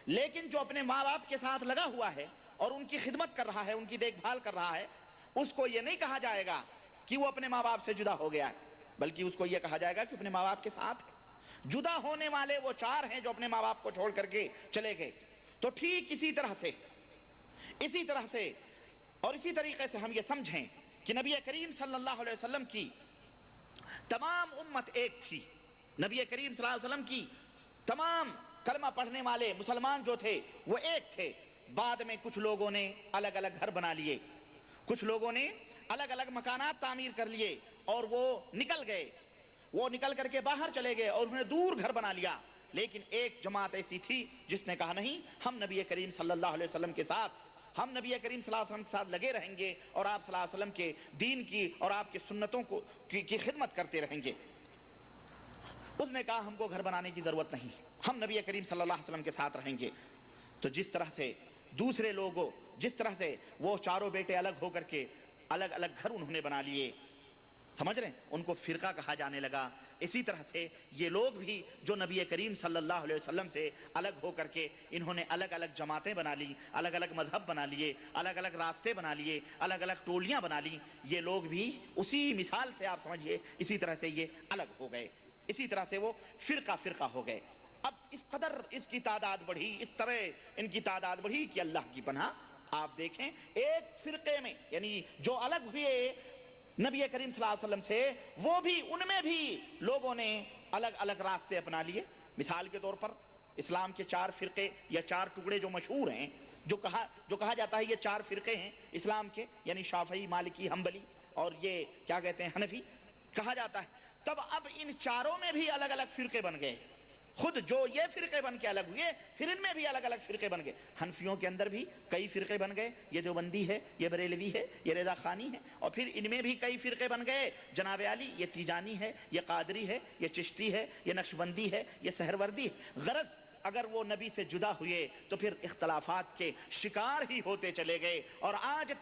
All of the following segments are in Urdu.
لیکن جو اپنے ماں باپ کے ساتھ لگا ہوا ہے اور ان کی خدمت کر رہا ہے، ان کی دیکھ بھال کر رہا ہے، اس کو یہ نہیں کہا جائے گا کہ وہ اپنے ماں باپ سے جدا ہو گیا ہے، بلکہ اس کو یہ کہا جائے گا کہ اپنے ماں باپ کے ساتھ ہے۔ جدا ہونے والے وہ 4 ہیں جو اپنے ماں باپ کو چھوڑ کر کے چلے گئے۔ تو ٹھیک اسی طرح سے اور اسی طریقے سے ہم یہ سمجھیں کہ نبی کریم صلی اللہ علیہ وسلم کی تمام امت ایک تھی۔ نبی کریم صلی اللہ علیہ وسلم کی تمام کلمہ پڑھنے والے مسلمان جو تھے وہ ایک تھے۔ بعد میں کچھ لوگوں نے الگ الگ گھر بنا لیے، کچھ لوگوں نے الگ الگ مکانات تعمیر کر لیے اور وہ نکل کر کے باہر چلے گئے اور انہوں نے دور گھر بنا لیا۔ لیکن ایک جماعت ایسی تھی جس نے کہا نہیں، ہم نبی کریم صلی اللہ علیہ وسلم کے ساتھ، ہم نبی کریم صلی اللہ علیہ وسلم کے ساتھ لگے رہیں گے اور آپ صلی اللہ علیہ وسلم کے دین کی اور آپ کی سنتوں کی خدمت کرتے رہیں گے۔ اس نے کہا ہم کو گھر بنانے کی ضرورت نہیں، ہم نبی کریم صلی اللہ علیہ وسلم کے ساتھ رہیں گے۔ تو جس طرح سے دوسرے لوگوں، جس طرح سے وہ چاروں بیٹے الگ ہو کر کے الگ الگ گھر انہوں نے بنا لیے، سمجھ رہے ہیں، ان کو فرقہ کہا جانے لگا۔ اسی طرح سے یہ لوگ بھی جو نبی کریم صلی اللہ علیہ وسلم سے الگ ہو کر کے انہوں نے الگ الگ جماعتیں بنا لی، الگ الگ مذہب بنا لیے، الگ الگ راستے بنا لیے، الگ الگ ٹولیاں بنا لی، یہ لوگ بھی اسی مثال سے آپ سمجھیے اسی طرح سے یہ الگ ہو گئے، اسی طرح سے وہ فرقہ ہو گئے۔ اب اس قدر اس کی تعداد بڑھی، اس طرح ان کی تعداد بڑھی کہ اللہ کی پناہ آپ دیکھیں ایک فرقے میں، یعنی جو الگ ہوئے نبی کریم صلی اللہ علیہ وسلم سے، وہ بھی ان میں بھی لوگوں نے الگ الگ راستے اپنا لیے۔ مثال کے طور پر اسلام کے 4 فرقے یا 4 ٹکڑے جو مشہور ہیں، جو کہا جاتا ہے یہ 4 فرقے ہیں اسلام کے، یعنی شافعی، مالکی، حنبلی اور یہ کیا کہتے ہیں حنفی کہا جاتا ہے۔ تب اب ان چاروں میں بھی الگ الگ فرقے بن گئے، خود جو یہ فرقے بن کے الگ ہوئے پھر ان میں بھی الگ الگ فرقے بن گئے۔ حنفیوں کے اندر بھی کئی فرقے بن گئے، یہ دیوبندی ہے، یہ بریلوی ہے، یہ رضا خانی ہے، اور پھر ان میں بھی کئی فرقے بن گئے، جناب علی یہ تیجانی ہے، یہ قادری ہے، یہ چشتی ہے، یہ نقشبندی ہے، یہ سہروردی ہے۔ غرض اگر وہ نبی سے جدا ہوئے تو پھر اختلافات کے شکار ہی ہوتے چلے گئے، اور آج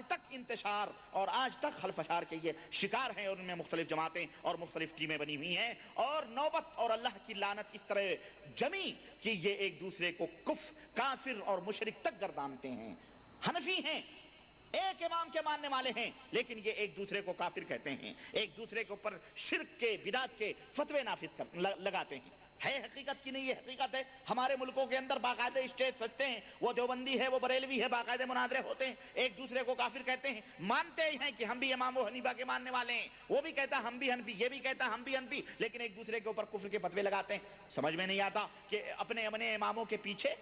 تک انتشار اور آج تک خلفشار کے یہ شکار ہیں، اور ان میں مختلف جماعتیں اور مختلف ٹیمیں بنی ہوئی ہیں، اور نوبت اور اللہ کی لعنت اس طرح جمی کہ یہ ایک دوسرے کو کافر اور مشرک تک گردانتے ہیں۔ حنفی ہیں، ایک امام کے ماننے والے ہیں، لیکن یہ ایک دوسرے کو کافر کہتے ہیں، ایک دوسرے کے اوپر شرک کے، بدعت کے فتوے نافذ لگاتے ہیں۔ ہے حقیقت کی نہیں، یہ حقیقت ہے۔ ہمارے ملکوں کے اندر باقاعدہ اسٹیج سجتے ہیں، وہ دیوبندی ہے، وہ بریلوی ہے، باقاعدہ مناظرے ہوتے ہیں، ایک دوسرے کو کافر کہتے ہیں، مانتے ہی ہیں کہ ہم بھی امام و حنیفہ کے ماننے والے ہیں، وہ بھی کہتا ہم بھی حنفی، یہ بھی کہتا ہم بھی حنفی، لیکن ایک دوسرے کے اوپر کفر کے فتوے لگاتے ہیں۔ سمجھ میں نہیں آتا کہ اپنے اماموں کے پیچھے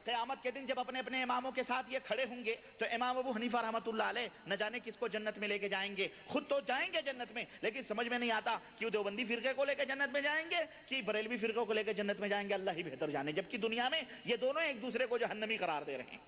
قیامت کے دن جب اپنے اماموں کے ساتھ یہ کھڑے ہوں گے تو امام ابو حنیفہ رحمۃ اللہ علیہ نہ جانے کس کو جنت میں لے کے جائیں گے، خود تو جائیں گے جنت میں، لیکن سمجھ میں نہیں آتا کہ وہ دیوبندی فرقے کو لے کے جنت میں جائیں گے کہ بریلوی فرقے کو لے کے جنت میں جائیں گے، اللہ ہی بہتر جانے، جبکہ دنیا میں یہ دونوں ایک دوسرے کو جہنمی قرار دے رہے ہیں،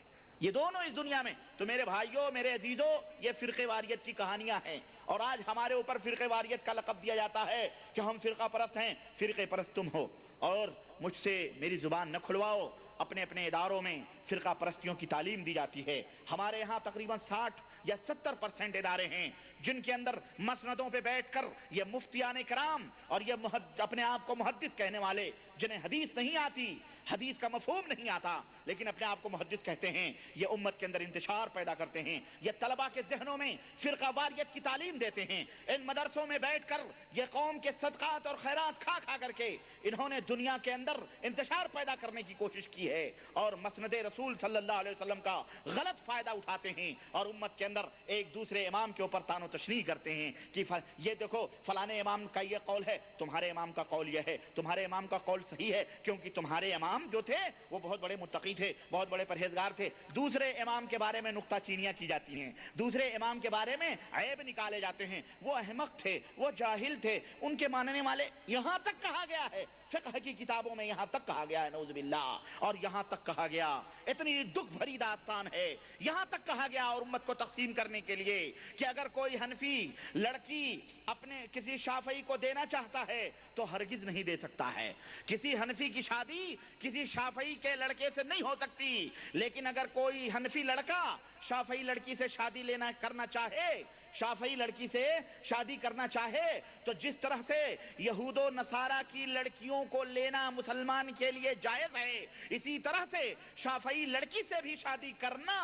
یہ دونوں اس دنیا میں۔ تو میرے بھائیوں، میرے عزیزوں، یہ فرقے واریت کی کہانیاں ہیں، اور آج ہمارے اوپر فرقے واریت کا لقب دیا جاتا ہے کہ ہم فرقہ پرست ہیں۔ فرقے پرست تم ہو، اور مجھ سے میری زبان نہ کھلواؤ۔ اپنے اداروں میں فرقہ پرستیوں کی تعلیم دی جاتی ہے۔ ہمارے یہاں تقریباً 60 یا 70% ادارے ہیں جن کے اندر مسندوں پہ بیٹھ کر یہ مفتیان کرام اور یہ اپنے آپ کو محدث کہنے والے، جنہیں حدیث نہیں آتی، حدیث کا مفہوم نہیں آتا، لیکن اپنے آپ کو محدث کہتے ہیں، یہ امت کے اندر انتشار پیدا کرتے ہیں، یہ طلباء کے ذہنوں میں فرقہ واریت کی تعلیم دیتے ہیں۔ ان مدرسوں میں بیٹھ کر یہ قوم کے صدقات اور خیرات کھا کر کے انہوں نے دنیا کے اندر انتشار پیدا کرنے کی کوشش کی ہے، اور مسند رسول صلی اللہ علیہ وسلم کا غلط فائدہ اٹھاتے ہیں، اور امت کے اندر ایک دوسرے امام کے اوپر تان و تشریح کرتے ہیں کہ یہ دیکھو فلانے امام کا یہ قول ہے، تمہارے امام کا قول یہ ہے، تمہارے امام کا قول صحیح ہے، کیونکہ تمہارے امام جو تھے وہ بہت بڑے متقی تھے، بہت بڑے پرہیزگار تھے۔ دوسرے امام کے بارے میں نکتہ چینیاں کی جاتی ہیں، دوسرے امام کے بارے میں عیب نکالے جاتے ہیں، وہ احمق تھے، وہ جاہل تھے، ان کے ماننے والے، یہاں تک کہا گیا ہے فقہ کی کتابوں میں، یہاں تک کہا گیا ہے نعوذ باللہ، اور یہاں تک کہا گیا، اتنی دکھ بھری داستان ہے، یہاں تک کہا گیا اور امت کو تقسیم کرنے کے لیے کہ اگر کوئی حنفی لڑکی اپنے کسی شافعی کو دینا چاہتا ہے تو ہرگز نہیں دے سکتا ہے، کسی حنفی کی شادی کسی شافعی کے لڑکے سے نہیں ہو سکتی، لیکن اگر کوئی حنفی لڑکا شافعی لڑکی سے شادی کرنا چاہے شافعی لڑکی سے شادی کرنا چاہے تو جس طرح سے یہود و نصارہ کی لڑکیوں کو لینا مسلمان کے لیے جائز ہے، اسی طرح سے شافعی لڑکی سے بھی شادی کرنا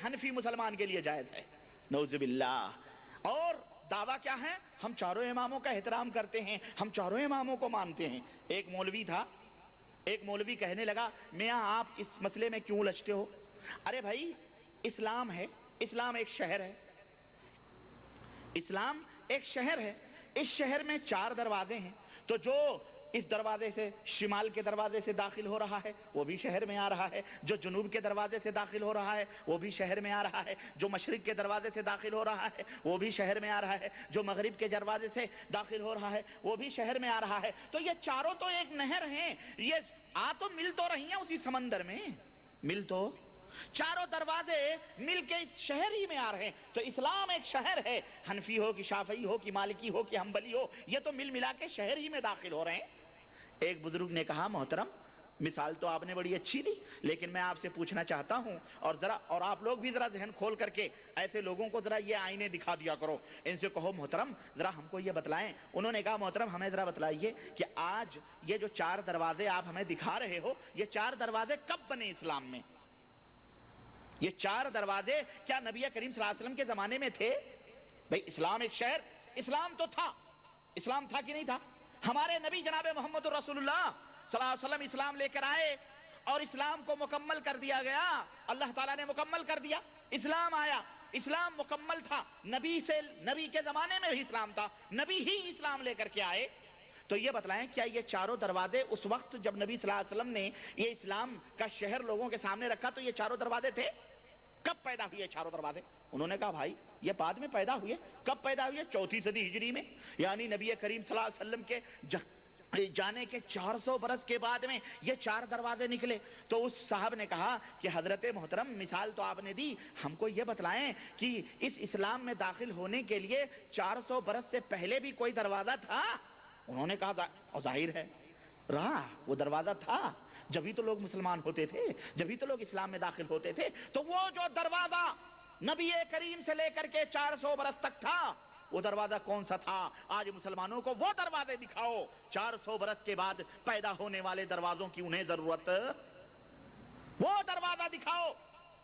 حنفی مسلمان کے لیے جائز ہے، نعوذ باللہ۔ اور دعویٰ کیا ہے؟ ہم چاروں اماموں کا احترام کرتے ہیں، ہم چاروں اماموں کو مانتے ہیں۔ ایک مولوی تھا، ایک مولوی کہنے لگا میاں آپ اس مسئلے میں کیوں الجھتے ہو؟ ارے بھائی اسلام ہے، اسلام ایک شہر ہے، اسلام ایک شہر ہے، اس شہر میں 4 دروازے ہیں، تو جو اس دروازے سے شمال کے دروازے سے داخل ہو رہا ہے وہ بھی شہر میں آ رہا ہے، جو جنوب کے دروازے سے داخل ہو رہا ہے وہ بھی شہر میں آ رہا ہے، جو مشرق کے دروازے سے داخل ہو رہا ہے وہ بھی شہر میں آ رہا ہے، جو مغرب کے دروازے سے داخل ہو رہا ہے وہ بھی شہر میں آ رہا ہے۔ تو یہ چاروں تو ایک نہر ہیں، یہ تو مل تو رہی ہیں اسی سمندر میں، مل تو چاروں دروازے مل کے اس شہر ہی میں آ رہے ہیں۔ تو اسلام ایک شہر ہے، حنفی ہو کہ شافعی ہو کہ مالکی ہو کہ حنبلی ہو، یہ تو مل ملا کے شہر ہی میں داخل ہو رہے ہیں۔ ایک بزرگ نے کہا محترم مثال تو آپ نے بڑی اچھی دی، لیکن میں آپ سے پوچھنا چاہتا ہوں اور آپ لوگ بھی ذرا ذہن کھول کر کے ایسے لوگوں کو ذرا یہ آئینے دکھا دیا کرو، ان سے کہو محترم ذرا ہم کو یہ بتلائیں۔ انہوں نے کہا محترم ہمیں ذرا بتلائیے کہ آج یہ جو 4 دروازے آپ ہمیں دکھا رہے ہو یہ 4 دروازے کب بنے اسلام میں؟ یہ 4 دروازے کیا نبی کریم صلی اللہ علیہ وسلم کے زمانے میں تھے؟ بھئی اسلام ایک شہر، اسلام تو تھا، اسلام تھا کہ نہیں تھا؟ ہمارے نبی جناب محمد رسول اللہ صلی اللہ علیہ وسلم اسلام لے کر آئے اور اسلام کو مکمل کر دیا گیا، اللہ تعالیٰ نے مکمل کر دیا، اسلام آیا، اسلام مکمل تھا، نبی کے زمانے میں بھی اسلام تھا، نبی ہی اسلام لے کر کے آئے۔ تو یہ بتلائیں کیا یہ چاروں دروازے اس وقت جب نبی صلی اللہ علیہ وسلم نے یہ اسلام کا شہر لوگوں کے سامنے رکھا تو یہ چاروں دروازے تھے؟ کب پیدا ہوئے چاروں دروازے؟ انہوں نے کہا بھائی یہ بعد میں پیدا ہوئے۔ کب پیدا ہوئے؟ 4 صدی ہجری میں، یعنی نبی کریم صلی اللہ علیہ وسلم کے جانے کے 400 برس کے بعد میں یہ 4 دروازے نکلے۔ تو اس صاحب نے کہا کہ حضرت محترم مثال تو آپ نے دی، ہم کو یہ بتلائیں کہ اس اسلام میں داخل ہونے کے لیے 400 برس سے پہلے بھی کوئی دروازہ تھا؟ انہوں نے کہا ظاہر ہے رہا، وہ دروازہ تھا، جبھی تو لوگ مسلمان ہوتے تھے، جبھی تو لوگ اسلام میں داخل ہوتے تھے۔ تو وہ جو دروازہ نبی کریم سے لے کر کے 400 برس تک تھا وہ دروازہ کون سا تھا؟ آج مسلمانوں کو وہ دروازے دکھاؤ، 400 برس کے بعد پیدا ہونے والے دروازوں کی انہیں ضرورت، وہ دروازہ دکھاؤ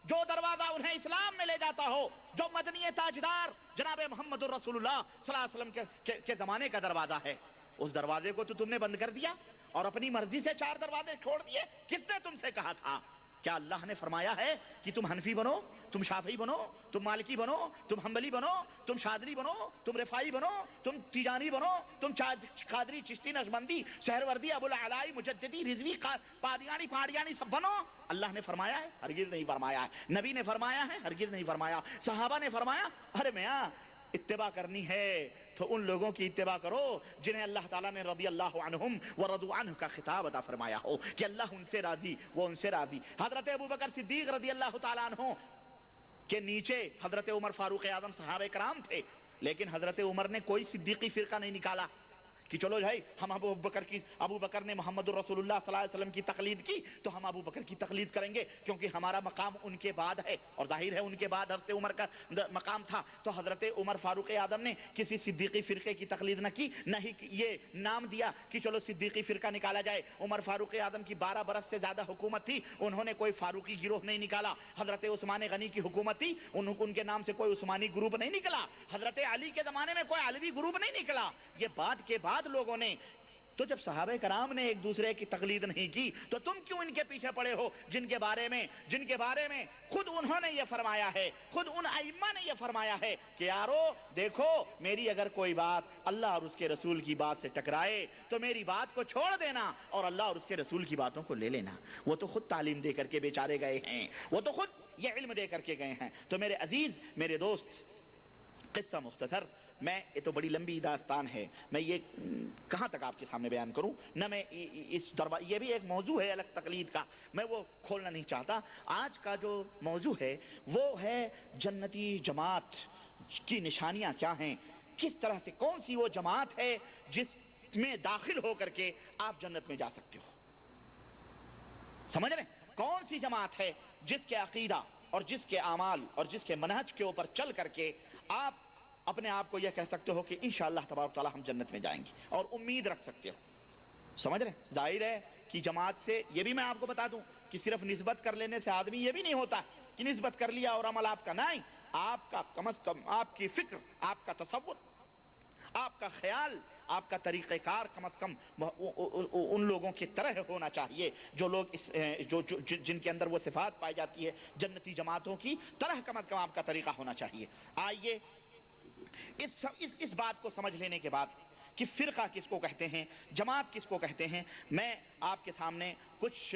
جو دروازہ انہیں اسلام میں لے جاتا ہو، جو مدنی تاجدار جناب محمد رسول اللہ صلی اللہ علیہ وسلم کے زمانے کا دروازہ ہے۔ اس دروازے کو تو تم نے بند کر دیا اور اپنی مرضی سے 4 دروازے چھوڑ دیے۔ کس نے تم سے کہا تھا؟ کیا اللہ نے فرمایا ہے کہ تم حنفی بنو، تم شافعی بنو، تم مالکی بنو، تم حنبلی بنو، تم شاذلی بنو، تم رفاعی بنو، تم تیجانی بنو، تم قادری، چشتی، نقشبندی، سہروردی، ابوالعلائی، مجددی، رضوی، قادیانی، پہاڑیانی سب بنو؟ اللہ نے فرمایا ہے؟ ہرگز نہیں فرمایا ہے۔ نبی نے فرمایا ہے؟ ہرگز نہیں فرمایا۔ صحابہ نے فرمایا؟ ارے میاں اتباع کرنی ہے تو ان لوگوں کی اتباع کرو جنہیں اللہ تعالیٰ نے رضی اللہ عنہم ورضوا عنہ کا خطاب عطا فرمایا ہو کہ اللہ ان سے راضی، وہ ان سے راضی۔ حضرت ابوبکر صدیق رضی اللہ تعالیٰ عنہ کے نیچے حضرت عمر فاروق اعظم صحابہ کرام تھے، لیکن حضرت عمر نے کوئی صدیقی فرقہ نہیں نکالا کہ چلو بھائی ہم ابو بکر نے محمد الرسول اللہ صلی اللہ علیہ وسلم کی تقلید کی تو ہم ابو بکر کی تقلید کریں گے کیونکہ ہمارا مقام ان کے بعد ہے، اور ظاہر ہے ان کے بعد حضرت عمر کا مقام تھا۔ تو حضرت عمر فاروق اعظم نے کسی صدیقی فرقے کی تقلید نہ کی، نہ ہی یہ نام دیا کہ چلو صدیقی فرقہ نکالا جائے۔ عمر فاروق اعظم کی 12 برس سے زیادہ حکومت تھی، انہوں نے کوئی فاروقی گروہ نہیں نکالا۔ حضرت عثمان غنی کی حکومت تھی، ان کے نام سے کوئی عثمانی گروپ نہیں نکلا۔ حضرت علی کے زمانے میں کوئی علوی گروپ نہیں نکلا۔ یہ بعد کے بعد لوگوں نے، تو جب صحابہ کرام نے ایک دوسرے کی تقلید نہیں کی تو تم کیوں ان کے پیچھے پڑے ہو جن کے بارے میں خود انہوں نے یہ فرمایا ہے، خود ان ائمہ نے یہ فرمایا ہے کہ یارو دیکھو میری اگر کوئی بات اللہ اور اس کے رسول کی بات سے ٹکرائے تو میری بات کو چھوڑ دینا اور اللہ اور اس کے رسول کی باتوں کو لے لینا۔ وہ تو خود تعلیم دے کر کے بیچارے گئے ہیں، وہ تو خود یہ علم دے کر کے گئے ہیں۔ تو میرے عزیز، میرے دوست، قصہ مختصر، یہ تو بڑی لمبی داستان ہے، میں یہ کہاں تک آپ کے سامنے بیان کروں، نہ میں یہ بھی ایک موضوع ہے الگ تقلید کا، میں وہ کھولنا نہیں چاہتا۔ آج کا جو موضوع ہے وہ ہے جنتی جماعت کی نشانیاں کیا ہیں، کس طرح سے، کون سی وہ جماعت ہے جس میں داخل ہو کر کے آپ جنت میں جا سکتے ہو۔ سمجھ رہے ہیں؟ کون سی جماعت ہے جس کے عقیدہ اور جس کے اعمال اور جس کے منہج کے اوپر چل کر کے آپ اپنے آپ کو یہ کہہ سکتے ہو کہ انشاءاللہ تبارک تعالی ہم جنت میں جائیں گے، اور امید رکھ سکتے ہو. سمجھ رہے ہیں؟ ظاہر ہے کہ جماعت سے یہ بھی میں آپ کو بتا دوں کہ صرف نسبت کر لینے سے آدمی یہ بھی نہیں ہوتا کہ نسبت کر لیا اور عمل آپ کا نہیں. آپ کا کم از کم آپ کی فکر، آپ کا تصور، آپ کا خیال، آپ کا طریقہ کار کم از کم ان لوگوں کی طرح ہونا چاہیے جو لوگ جن کے اندر وہ صفات پائی جاتی ہے جنتی جماعتوں کی طرح. کم از کم آپ کا طریقہ ہونا چاہیے. آئیے اس بات کو سمجھ لینے کے بعد کہ فرقہ کس کو کہتے ہیں، جماعت کس کو کہتے ہیں، میں آپ کے سامنے کچھ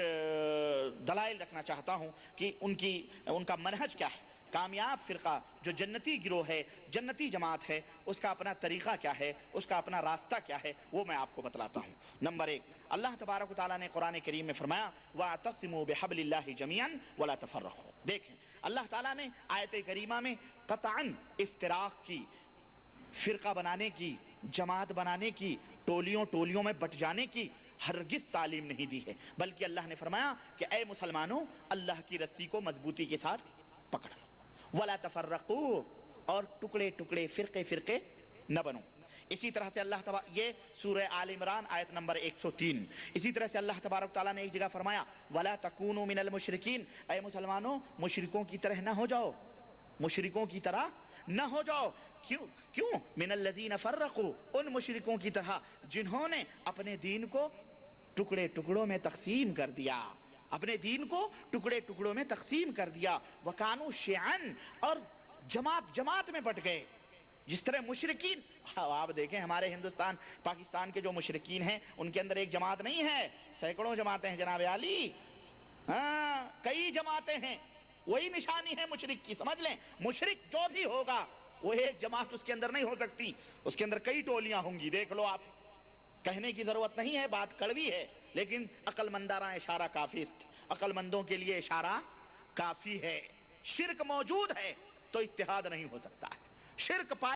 دلائل رکھنا چاہتا ہوں کہ ان کا منہج کیا ہے. کامیاب فرقہ جو جنتی گروہ ہے، جنتی جماعت ہے، اس کا اپنا طریقہ کیا ہے، اس کا اپنا راستہ کیا ہے، وہ میں آپ کو بتلاتا ہوں. نمبر 1، اللہ تبارک و تعالیٰ نے قرآن کریم میں فرمایا وَاعْتَصِمُوا بِحَبْلِ اللَّهِ جَمِيعًا وَلَا تَفَرَّقُوا. دیکھیں اللہ تعالیٰ نے آیت کریمہ میں قطعاً افتراق کی، فرقہ بنانے کی، جماعت بنانے کی، ٹولیوں میں بٹ جانے کی ہرگز تعلیم نہیں دی ہے، بلکہ اللہ نے فرمایا کہ اے مسلمانوں اللہ کی رسی کو مضبوطی کے ساتھ پکڑو. وَلَا تَفَرَّقُوا، اور ٹکڑے فرقے نہ بنو. اسی طرح سے یہ سورہ آل عمران آیت نمبر 103. اسی طرح سے اللہ تبارک تعالیٰ نے ایک جگہ فرمایا وَلَا تَكُونُوا مِنَ الْمُشْرِكِينَ، اے مسلمانوں مشرکوں کی طرح نہ ہو جاؤ، مشرکوں کی طرح نہ ہو جاؤ. کیوں؟ من الذین فرقوا، ان مشرکوں کی طرح جنہوں نے اپنے دین کو ٹکڑوں میں تقسیم کر دیا، اپنے دین کو ٹکڑوں میں تقسیم کر دیا. وکانوا شیعاً، اور جماعت میں بٹ گئے. جس طرح مشرکین، آپ دیکھیں ہمارے ہندوستان پاکستان کے جو مشرکین ہیں ان کے اندر ایک جماعت نہیں ہے، سینکڑوں جماعتیں ہیں جناب عالی. ہاں کئی جماعتیں ہیں. وہی نشانی ہے مشرک کی. سمجھ لیں مشرک جو بھی ہوگا وہ ایک جماعت اس کے اندر نہیں ہو سکتی، اس کے اندر کئی ٹولیاں ہوں گی. دیکھ لو آپ، کہنے کی ضرورت نہیں ہے، بات کڑوی ہے لیکن عقل مندانہ اشارہ کافی، عقل مندوں کے لیے اشارہ کافی ہے. شرک موجود ہے تو اتحاد نہیں ہو سکتا ہے. شرک